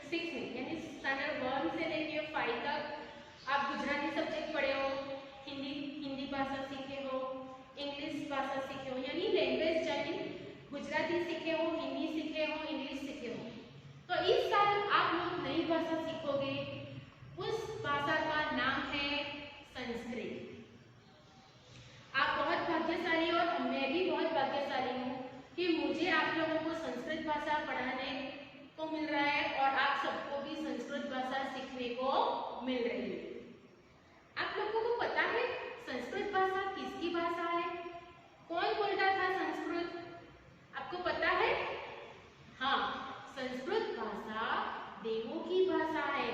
6 में यानी स्टैंडर्ड 1 से लेके 5 तक आप गुजराती सब्जेक्ट पढ़े हो, हिंदी भाषा सीखे हो, इंग्लिश भाषा सीखे हो, यानी लैंग्वेज यानी गुजराती सीखे हो, हिंदी सीखे हो, इंग्लिश सीखे हो। तो इस साल आप लोग नई भाषा सीखोगे, उस भाषा का नाम है संस्कृत। आप बहुत भाग्यशाली हो और मैं भी बहुत भाग्यशाली हूँ कि मुझे आप लोगों को संस्कृत भाषा पढ़ाने को मिल रहा है और आप सबको भी संस्कृत भाषा सीखने को मिल रही है। आप लोगों को पता है संस्कृत भाषा किसकी भाषा है? कौन बोलता था संस्कृत? आपको पता है? हाँ, संस्कृत भाषा देवों की भाषा है।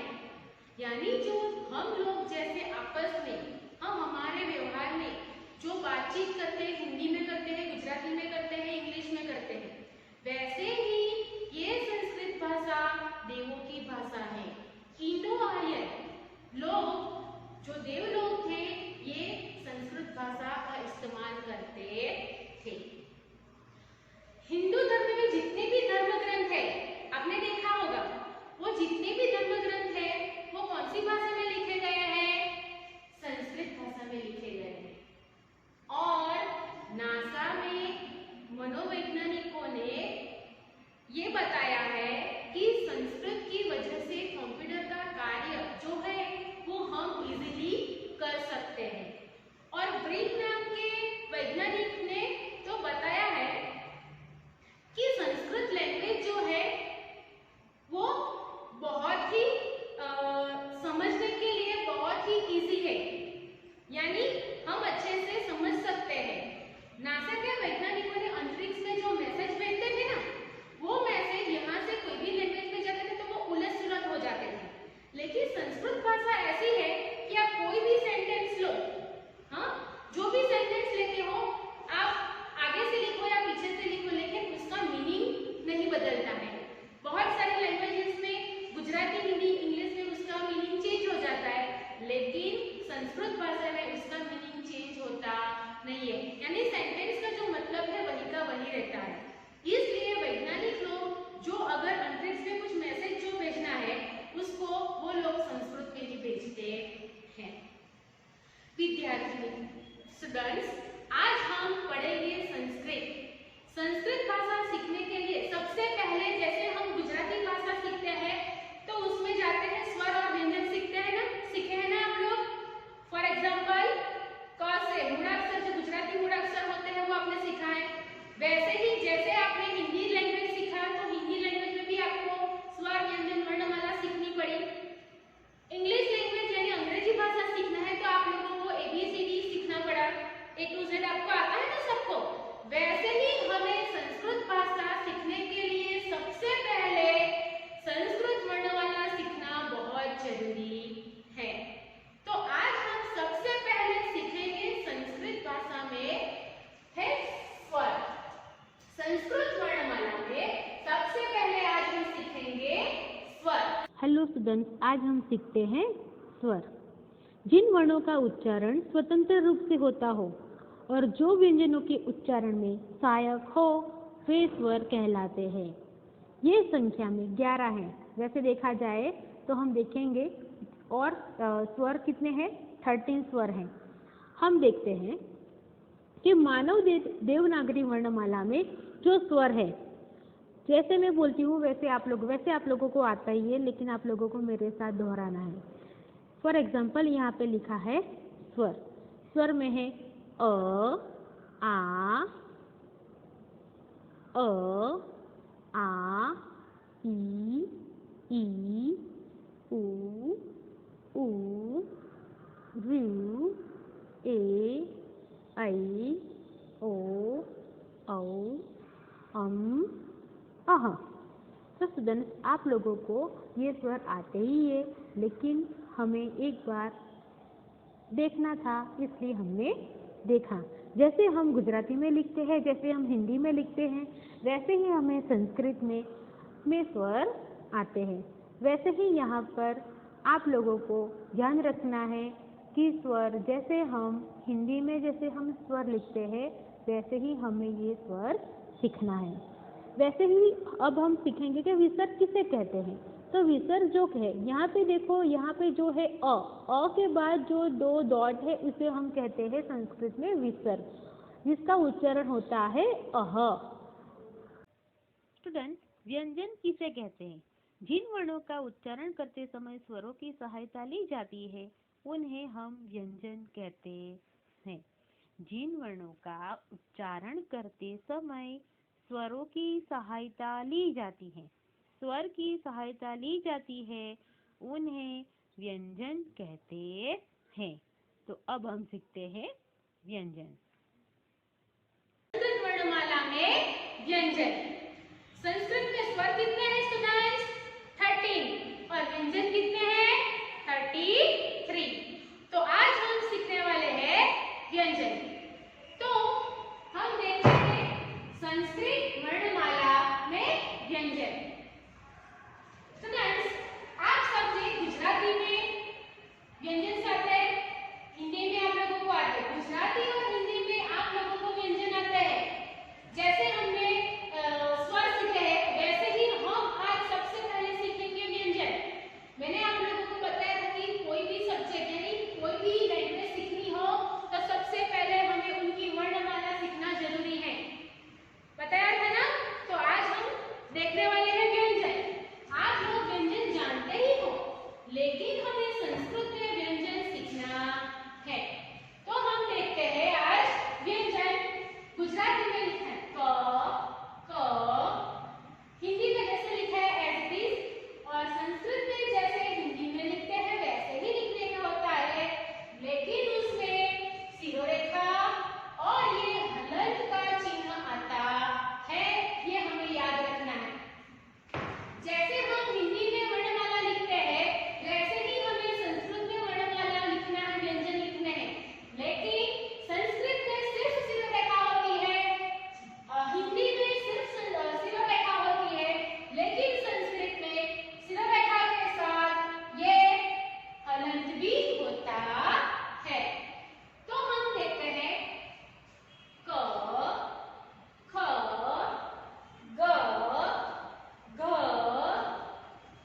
यानी जो हम लोग जैसे आपस में हम हमारे व्यवहार में जो बातचीत करते हैं, हिंदी में करते हैं, गुजराती में करते हैं, इंग्लिश में करते हैं, वैसे ही ये संस्कृत भाषा देवों की भाषा है। इंडो आर्यन लोग, जो देव लोग थे, ये संस्कृत भाषा का इस्तेमाल करते थे। हिंदू धर्म में जितने भी धर्म ग्रंथ है, आपने देखा होगा, वो जितने भी धर्म ग्रंथ है वो कौन सी भाषा में लिखे गए हैं? संस्कृत भाषा में लिखे गए हैं। और नासा में मनोवैज्ञानिकों ने ये बताया है कि संस्कृत की वजह से कंप्यूटर का कार्य जो है वो हम इजीली कर सकते हैं। और ब्रिक नाम के वैज्ञानिक ने तो बताया है कि संस्कृत लैंग्वेज जो है वो बहुत ही समझने के लिए बहुत ही इजी है, यानी हम अच्छे से समझ सकते हैं। नासा के वैज्ञानिकों ने अंतरिक्ष में जो मैसेज भेजते थे ना, वो मैसेज यहाँ से कोई भी लैंग्वेज में जाते थे तो वो उलट-सुलट हो जाते थे। लेकिन संस्कृत भाषा ऐसी है कि आप कोई भी सेंटेंस लो, हाँ, जो भी सेंटेंस लेते हो आप आगे से लिखो या पीछे से लिखो, लेकिन उसका मीनिंग नहीं बदलता है। बहुत सारी लैंग्वेजेस में गुजराती, हिंदी, इंग्लिश में उसका मीनिंग चेंज हो जाता है, लेकिन संस्कृत भाषा में उसका मीनिंग चेंज होता नहीं है, यानी सेंटेंस का जो मतलब है वही का वही रहता है। इसलिए वैज्ञानिक लोग जो अगर अंतरिक्ष में कुछ मैसेज जो भेजना है उसको वो लोग संस्कृत में ही भेजते हैं। विद्यार्थी स्टूडेंट्स, आज हम पढ़ेंगे संस्कृत। संस्कृत भाषा सीखने के लिए सबसे पहले जैसे हम गुजराती भाषा सीखते हैं तो उसमें जाते हैं, स्वर और व्यंजन सीखते हैं ना, सीखे हैं ना आप लोग। फॉर एग्जाम्पल क से मूढ़ाक्षर, जो गुजराती मूढ़ाक्षर होते हैं वो आपने सीखा है। वैसे ही जैसे आपने हिंदी लैंग्वेज सीखा तो हिंदी लैंग्वेज में भी आपको स्वर, व्यंजन, वर्णमाला सीखनी पड़ी। इंग्लिश लैंग्वेज यानी अंग्रेजी भाषा सीखना है तो आप लोगों को ABCD सीखना पड़ा। A to Z आपको आता है ना सबको। वैसे ही हमें संस्कृत भाषा सीखने के लिए सबसे पहले संस्कृत वर्णमाला सीखना बहुत जरूरी है। तो आज हम सबसे पहले सीखेंगे संस्कृत भाषा में है स्वर। संस्कृत वर्णमाला में सबसे पहले आज हम सीखेंगे स्वर। हेलो स्टूडेंट्स, आज हम सीखते हैं स्वर। जिन वर्णों का उच्चारण स्वतंत्र रूप से होता हो और जो व्यंजनों के उच्चारण में सहायक हो वे स्वर कहलाते हैं। ये संख्या में 11 हैं। वैसे देखा जाए तो हम देखेंगे और स्वर कितने हैं? 13 स्वर हैं। हम देखते हैं कि मानव देवनागरी वर्णमाला में जो स्वर है, जैसे मैं बोलती हूँ वैसे आप लोगों को आता ही है, लेकिन आप लोगों को मेरे साथ दोहराना है। फॉर एग्जाम्पल यहाँ पे लिखा है स्वर। स्वर में है अ, आ, ई, उ, ऋ, ए, ऐ, ओ, औ, अह। तो स्टूडेंट्स, आप लोगों को ये स्वर आते ही है, लेकिन हमें एक बार देखना था, इसलिए हमने देखा। जैसे हम गुजराती में लिखते हैं, जैसे हम हिंदी में लिखते हैं, वैसे ही हमें संस्कृत में स्वर आते हैं। वैसे ही यहाँ पर आप लोगों को ध्यान रखना है कि स्वर जैसे हम हिंदी में जैसे हम स्वर लिखते हैं, वैसे ही हमें ये स्वर सीखना है। वैसे ही अब हम सीखेंगे कि विसर्ग किसे कहते हैं। तो विसर्ग जो है, यहाँ पे देखो, यहाँ पे जो है अ के बाद जो 2 डॉट है उसे हम कहते हैं संस्कृत में विसर्ग, जिसका उच्चारण होता है अह। स्टूडेंट, व्यंजन किसे कहते हैं? जिन वर्णों का उच्चारण करते समय स्वरों की सहायता ली जाती है उन्हें हम व्यंजन कहते हैं। जिन वर्णों का उच्चारण करते समय स्वरों की सहायता ली जाती है, स्वर की सहायता ली जाती है, उन्हें व्यंजन कहते हैं। तो अब हम सीखते हैं व्यंजन। संस्कृत वर्णमाला में व्यंजन। संस्कृत में स्वर कितने हैं स्टूडेंट्स? 13 और व्यंजन कितने हैं? 33। तो आज हम सीखने वाले हैं व्यंजन। तो हम देखेंगे संस्कृत वर्णमाला में व्यंजन। स्टूडेंट्स, आप सब ने गुजराती में व्यंजन से आते हैं, हिंदी में आप लोगों को आते हैं। गुजराती और हिंदी में आप लोगों को व्यंजन आते हैं। जैसे हमने स्वर सीखे हैं, वैसे ही हम आज सबसे पहले सीखेंगे व्यंजन। मैंने आप लोगों को बताया था कि कोई भी सब्जेक्ट यानी कोई भी लैंग्वेज सीखनी हो तो सबसे पहले हमें उनकी वर्णमाला सीखना जरूरी है। बताया था ना? तो आज हम देखने वाले हैं व्यंजन। आप लोग व्यंजन जानते ही हो, लेकिन हमें संस्कृत में व्यंजन सीखना है। तो हम देखते हैं आज व्यंजन। गुजराती में लिखा है क, हिंदी में जैसे लिखा है एज इट इज, और संस्कृत में जैसे हिंदी में लिखते हैं वैसे ही लिखने का होता है, लेकिन उसमें सिरोरेखा और ये हलंत का चिन्ह आता है, ये हमें याद रखना है। जैसे हम हिंदी में वर्णमाला लिखते हैं वैसे ही हमें संस्कृत में वर्णमाला लिखना है, व्यंजन लिखने हैं। लेकिन संस्कृत में सिर्फ सिरोरेखा होती है, हिंदी में सिर्फ सिरोरेखा होती है, लेकिन संस्कृत में सिरोरेखा के साथ ये हलंत भी होता है। तो हम देखते हैं क, ख, ग, घ,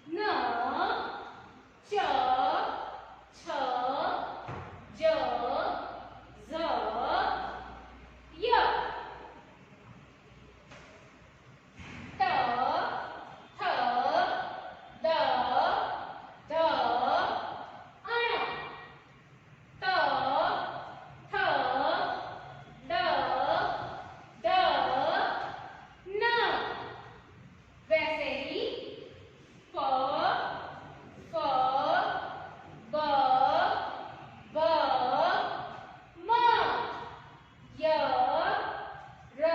न, च, छ, ज, झ, य, ट, ठ, द, ध, अण, त, थ, ड, द, न। वैसे ही प, फ, ब, भ, म, य, र,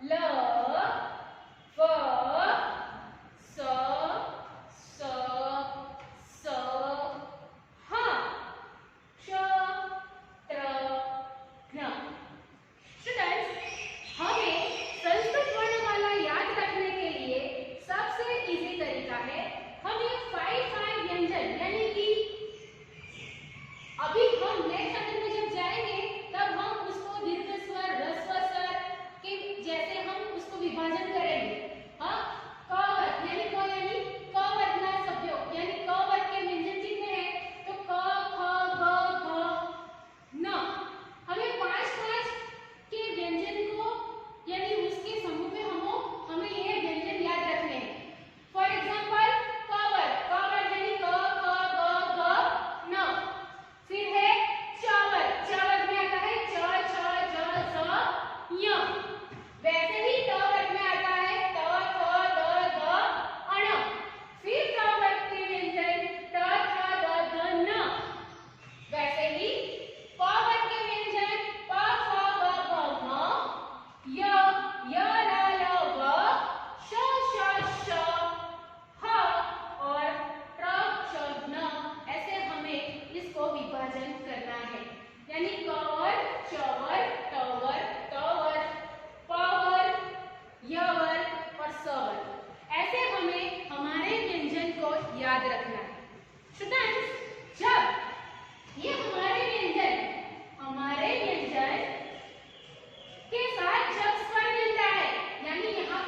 ल, व, स, स, ह, श, त्र, घ्न। स्टूडेंट्स, हमें संस्कृत वर्णमाला याद रखने के लिए सबसे इजी तरीका है, हम ये 5 व्यंजन यानी कि अभी हम नेक्स्ट चैप्टर में जब जाएंगे तब हम उसको दीर्घ स्वर, ह्रस्व स्वर के जैसे हम उसको विभाजन करेंगे। हाँ, क वर्ग यानी क वर्ग ना शब्दों यानी क वर्ग के व्यंजन कितने हैं? तो क, ख, ग, घ, न। हमें 5 के व्यंजन को यानी उसके समूह में हमें ये व्यंजन याद रखने हैं। फॉर एग्जांपल क वर्ग यानी क, ख, ग, घ, न। फिर है च वर्ग में आता है च, छ, ज, झ, य। वैसे ही ट वर्ग में आता है त, थ, द, ध, अण। फिर ट वर्ग के व्यंजन ट, थ, द, ध, न। वैसे ही प वर्ग के व्यंजन प, फ, ब, भ, म, य, र, ल, व, श, श, ह और त्र, श, न। ऐसे हमें इसको विभाजन करना है, यानी क वर्ग, च वर्ग, ट वर्ग, त वर्ग, प वर्ग, य वर्ग और स वर्ग। ऐसे हमें हमारे व्यंजन को याद रखना है। स्टूडेंट्स, जब ये हमारे व्यंजन के साथ जब स्वर मिलता है, यानी यहाँ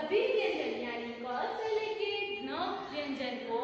सभी व्यंजन यानी क से लेके ढ व्यंजन को